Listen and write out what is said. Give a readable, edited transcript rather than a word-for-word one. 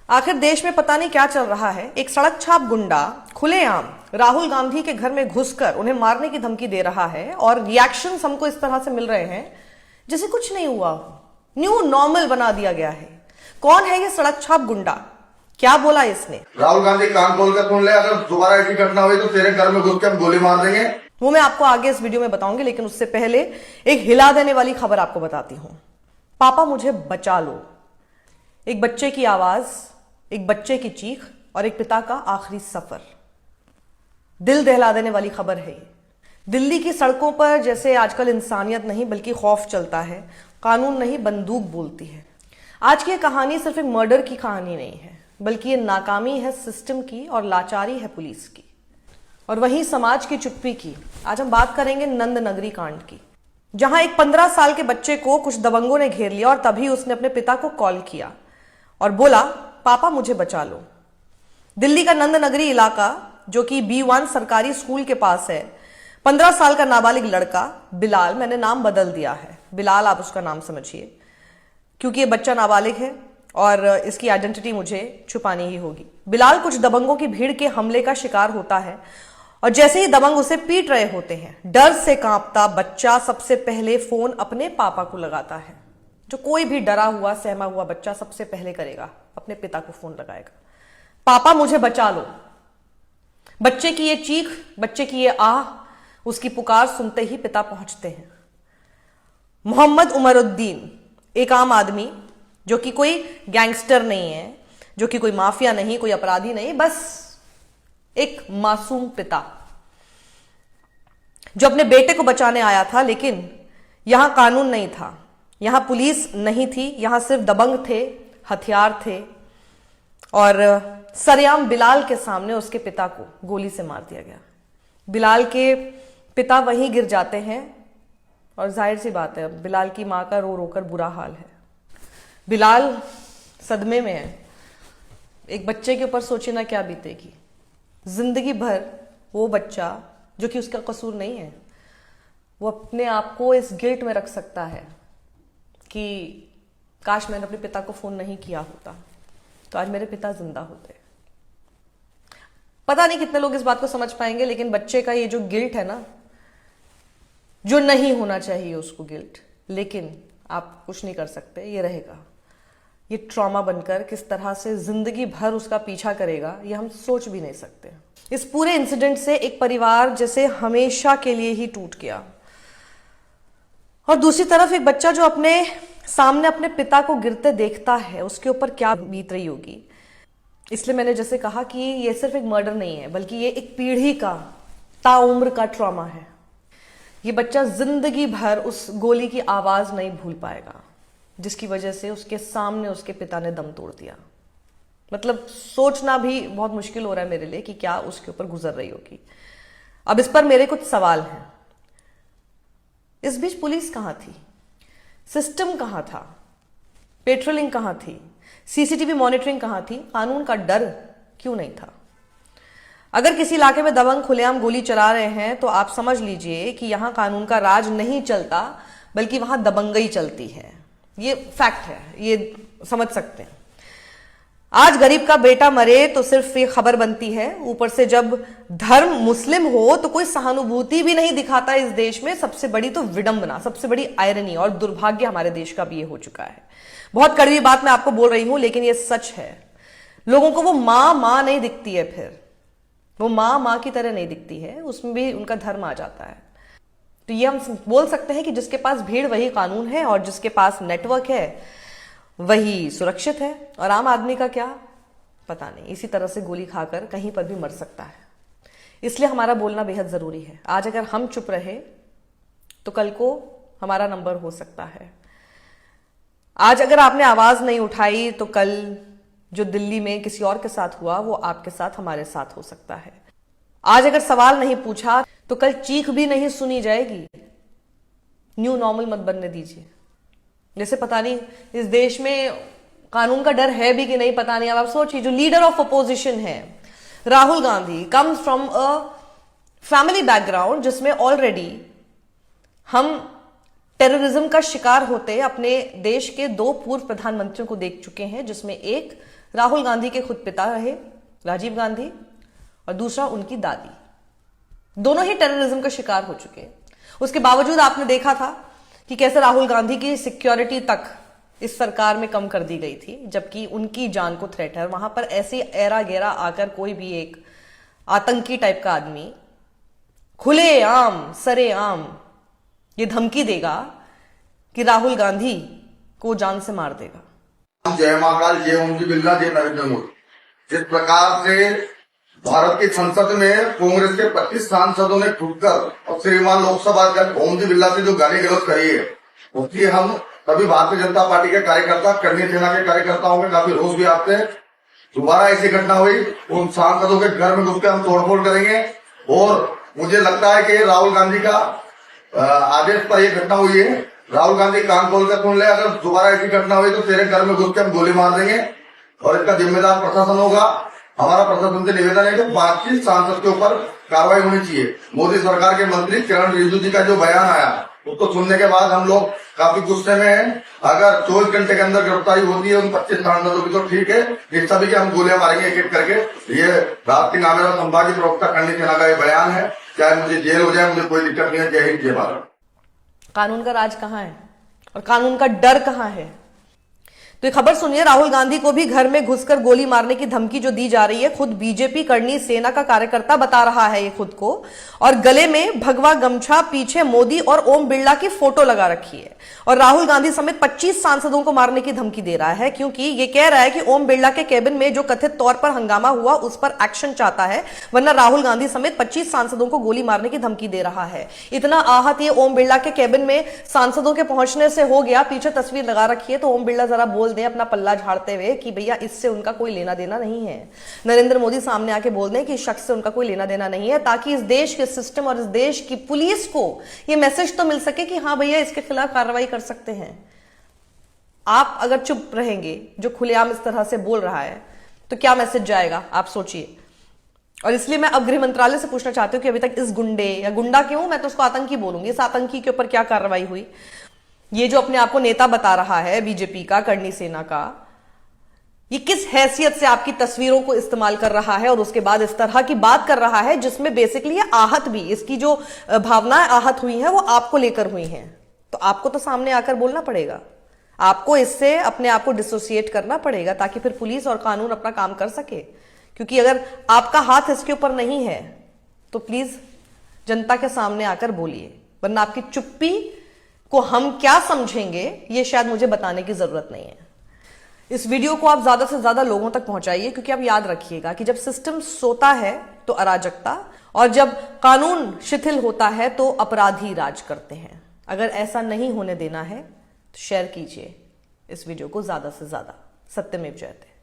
आखिर देश में पता नहीं क्या चल रहा है। एक सड़क छाप गुंडा खुलेआम राहुल गांधी के घर में घुसकर उन्हें मारने की धमकी दे रहा है और रिएक्शंस हमको इस तरह से मिल रहे हैं जैसे कुछ नहीं हुआ। न्यू नॉर्मल बना दिया गया है। कौन है ये सड़क छाप गुंडा? क्या बोला इसने? राहुल गांधी कान खोल कर सुन ले, अगर दोबारा ऐसी घटना हुई तो तेरे घर में घुस के हम गोली मार देंगे। वो मैं आपको आगे इस वीडियो में बताऊंगी, लेकिन उससे पहले एक हिला देने वाली खबर आपको बताती हूं। पापा मुझे बचा लो। एक बच्चे की आवाज, एक बच्चे की चीख और एक पिता का आखिरी सफर। दिल दहला देने वाली खबर है ये। दिल्ली की सड़कों पर जैसे आजकल इंसानियत नहीं बल्कि खौफ चलता है, कानून नहीं बंदूक बोलती है। आज की ये कहानी सिर्फ एक मर्डर की कहानी नहीं है, बल्कि ये नाकामी है सिस्टम की और लाचारी है पुलिस की, और वहीं समाज की चुप्पी की। आज हम बात करेंगे नंद नगरी कांड की, जहां एक 15 साल के बच्चे को कुछ दबंगों ने घेर लिया और तभी उसने अपने पिता को कॉल किया और बोला, पापा मुझे बचा लो। दिल्ली का नंद नगरी इलाका, जो कि B1 सरकारी स्कूल के पास है, 15 साल का नाबालिग लड़का बिलाल, मैंने नाम बदल दिया है, बिलाल आप उसका नाम समझिए, क्योंकि ये बच्चा नाबालिग है और इसकी आइडेंटिटी मुझे छुपानी ही होगी। बिलाल कुछ दबंगों की भीड़ के हमले का शिकार होता है और जैसे ही दबंग उसे पीट रहे होते हैं, डर से कांपता बच्चा सबसे पहले फोन अपने पापा को लगाता है। जो कोई भी डरा हुआ सहमा हुआ बच्चा सबसे पहले करेगा, अपने पिता को फोन लगाएगा। पापा मुझे बचा लो। बच्चे की ये चीख, बच्चे की ये आह, उसकी पुकार सुनते ही पिता पहुंचते हैं। मोहम्मद उमरुद्दीन, एक आम आदमी जो कि कोई गैंगस्टर नहीं है, जो कि कोई माफिया नहीं, कोई अपराधी नहीं, बस एक मासूम पिता जो अपने बेटे को बचाने आया था। लेकिन यहां कानून नहीं था, यहां पुलिस नहीं थी, यहां सिर्फ दबंग थे, हथियार थे और सरेआम बिलाल के सामने उसके पिता को गोली से मार दिया गया। बिलाल के पिता वहीं गिर जाते हैं और जाहिर सी बात है, बिलाल की मां का रो रोकर बुरा हाल है। बिलाल सदमे में है। एक बच्चे के ऊपर सोचे ना क्या बीतेगी। जिंदगी भर वो बच्चा, जो कि उसका कसूर नहीं है, वो अपने आप को इस गिल्ट में रख सकता है कि काश मैंने अपने पिता को फोन नहीं किया होता तो आज मेरे पिता जिंदा होते। पता नहीं कितने लोग इस बात को समझ पाएंगे, लेकिन बच्चे का ये जो गिल्ट है ना, जो नहीं होना चाहिए उसको गिल्ट, लेकिन आप कुछ नहीं कर सकते, ये रहेगा। ये ट्रॉमा बनकर किस तरह से जिंदगी भर उसका पीछा करेगा, ये हम सोच भी नहीं सकते। इस पूरे इंसिडेंट से एक परिवार जैसे हमेशा के लिए ही टूट गया, और दूसरी तरफ एक बच्चा जो अपने सामने अपने पिता को गिरते देखता है, उसके ऊपर क्या बीत रही होगी। इसलिए मैंने जैसे कहा कि ये सिर्फ एक मर्डर नहीं है, बल्कि ये एक पीढ़ी का, ताउम्र का ट्रॉमा है। ये बच्चा जिंदगी भर उस गोली की आवाज नहीं भूल पाएगा जिसकी वजह से उसके सामने उसके पिता ने दम तोड़ दिया। मतलब सोचना भी बहुत मुश्किल हो रहा है मेरे लिए कि क्या उसके ऊपर गुजर रही होगी। अब इस पर मेरे कुछ सवाल हैं। इस बीच पुलिस कहां थी? सिस्टम कहां था? पेट्रोलिंग कहां थी? CCTV मॉनिटरिंग कहां थी? कानून का डर क्यों नहीं था? अगर किसी इलाके में दबंग खुलेआम गोली चला रहे हैं तो आप समझ लीजिए कि यहां कानून का राज नहीं चलता, बल्कि वहां दबंगई चलती है। ये फैक्ट है, ये समझ सकते हैं। आज गरीब का बेटा मरे तो सिर्फ ये खबर बनती है, ऊपर से जब धर्म मुस्लिम हो तो कोई सहानुभूति भी नहीं दिखाता इस देश में। सबसे बड़ी तो विडंबना, सबसे बड़ी आयरनी और दुर्भाग्य हमारे देश का भी ये हो चुका है। बहुत कड़वी बात मैं आपको बोल रही हूं, लेकिन ये सच है। लोगों को वो मां नहीं दिखती है, फिर वो मां की तरह नहीं दिखती है, उसमें भी उनका धर्म आ जाता है। तो ये हम बोल सकते हैं कि जिसके पास भीड़ वही कानून है, और जिसके पास नेटवर्क है वही सुरक्षित है। और आम आदमी का क्या पता नहीं, इसी तरह से गोली खाकर कहीं पर भी मर सकता है। इसलिए हमारा बोलना बेहद जरूरी है। आज अगर हम चुप रहे तो कल को हमारा नंबर हो सकता है। आज अगर आपने आवाज नहीं उठाई तो कल जो दिल्ली में किसी और के साथ हुआ वो आपके साथ, हमारे साथ हो सकता है। आज अगर सवाल नहीं पूछा तो कल चीख भी नहीं सुनी जाएगी। न्यू नॉर्मल मत बनने दीजिए। जैसे पता नहीं इस देश में कानून का डर है भी कि नहीं, पता नहीं। अब आप सोचिए, जो लीडर ऑफ अपोजिशन है Rahul Gandhi, comes from a family background जिसमें ऑलरेडी हम टेररिज्म का शिकार होते अपने देश के 2 पूर्व प्रधानमंत्रियों को देख चुके हैं, जिसमें एक राहुल गांधी के खुद पिता रहे राजीव गांधी, और दूसरा उनकी दादी, दोनों ही टेररिज्म का शिकार हो चुके हैं। उसके बावजूद आपने देखा था कि कैसे राहुल गांधी की सिक्योरिटी तक इस सरकार में कम कर दी गई थी, जबकि उनकी जान को थ्रेट है। वहां पर ऐसे एरा गेरा आकर कोई भी एक आतंकी टाइप का आदमी खुले आम सरे आम ये धमकी देगा कि राहुल गांधी को जान से मार देगा। जय महाकाल, जय ओम जी बिरला, जय नरेंद्र मोदी। जिस प्रकार से भारत की संसद में कांग्रेस के 25 सांसदों ने टूटकर और श्रीमान लोकसभा अध्यक्ष ओम जी बिरला से जो गाली गलौज करी है, उसकी हम सभी भारतीय जनता पार्टी के कार्यकर्ता, करनी सेना के कार्यकर्ताओं में काफी रोष भी आते हैं। दोबारा ऐसी घटना हुई, उन सांसदों के घर में घुस के हम तोड़फोड़ करेंगे। और मुझे लगता है कि राहुल गांधी का आदेश पर यह घटना हुई है। राहुल गांधी कान खोल कर सुन ले, अगर दोबारा ऐसी घटना हुई तो तेरे घर में घुस के हम गोली मार देंगे और इसका जिम्मेदार प्रशासन होगा। हमारा प्रशासन से निवेदन है कि 25 सांसद के ऊपर कार्रवाई होनी चाहिए। मोदी सरकार के मंत्री किरण रिजिजू जी का जो बयान आया उसको सुनने के बाद हम लोग काफी गुस्से में हैं। अगर 24 घंटे के अंदर गिरफ्तारी होती है उन 25 सांसदों की तो ठीक है, इन सभी के हम गोलियां मारेंगे एक एक करके। ये रात की नामे संभाजी प्रवक्ता करनी सेना का ये बयान है। चाहे मुझे जेल हो जाए, मुझे कोई दिक्कत नहीं है। जय हिंद, जय भारत। कानून का राज कहां है और कानून का डर कहां है? तो ये खबर सुनिए, राहुल गांधी को भी घर में घुसकर गोली मारने की धमकी जो दी जा रही है, खुद बीजेपी करनी सेना का कार्यकर्ता बता रहा है ये खुद को, और गले में भगवा गमछा, पीछे मोदी और ओम बिरला की फोटो लगा रखी है, और राहुल गांधी समेत 25 सांसदों को मारने की धमकी दे रहा है, क्योंकि ये कह रहा है कि ओम बिरला के केबिन में जो कथित तौर पर हंगामा हुआ उस पर एक्शन चाहता है, वरना राहुल गांधी समेत 25 सांसदों को गोली मारने की धमकी दे रहा है। इतना आहत ये ओम बिरला के केबिन में सांसदों के पहुंचने से हो गया। पीछे तस्वीर लगा रखी है, तो ओम बिरला जरा बोल दे अपना पल्ला झाड़ते हुए कि भैया इससे उनका कोई लेना देना नहीं है। नरेंद्र मोदी सामने आके बोल दें कि इस शख्स से उनका कोई लेना देना नहीं है, ताकि इस देश के सिस्टम और इस देश की पुलिस को ये मैसेज तो मिल सके कि हां भैया इसके खिलाफ कार्रवाई कर सकते हैं। आप अगर चुप रहेंगे, जो खुलेआम इस तरह से बोल रहा है, तो क्या मैसेज जाएगा आप सोचिए। और इसलिए मैं अब गृह मंत्रालय से पूछना चाहती हूं कि अभी तक इस गुंडे, या गुंडा क्यों, मैं तो उसको आतंकी बोलूंगी, इस आतंकी के ऊपर क्या कार्रवाई हुई? ये जो अपने आप को नेता बता रहा है बीजेपी का, करनी सेना का, ये किस हैसियत से आपकी तस्वीरों को इस्तेमाल कर रहा है और उसके बाद इस तरह की बात कर रहा है जिसमें बेसिकली ये आहत भी, इसकी जो भावनाएं आहत हुई हैं वो आपको लेकर हुई हैं। तो आपको तो सामने आकर बोलना पड़ेगा, आपको इससे अपने आप को डिसोसिएट करना पड़ेगा, ताकि फिर पुलिस और कानून अपना काम कर सके। क्योंकि अगर आपका हाथ इसके ऊपर नहीं है तो प्लीज जनता के सामने आकर बोलिए, वरना आपकी चुप्पी को हम क्या समझेंगे ये शायद मुझे बताने की जरूरत नहीं है। इस वीडियो को आप ज्यादा से ज्यादा लोगों तक पहुंचाइए, क्योंकि आप याद रखिएगा कि जब सिस्टम सोता है तो अराजकता, और जब कानून शिथिल होता है तो अपराधी राज करते हैं। अगर ऐसा नहीं होने देना है तो शेयर कीजिए इस वीडियो को ज्यादा से ज्यादा। सत्यमेव जयते।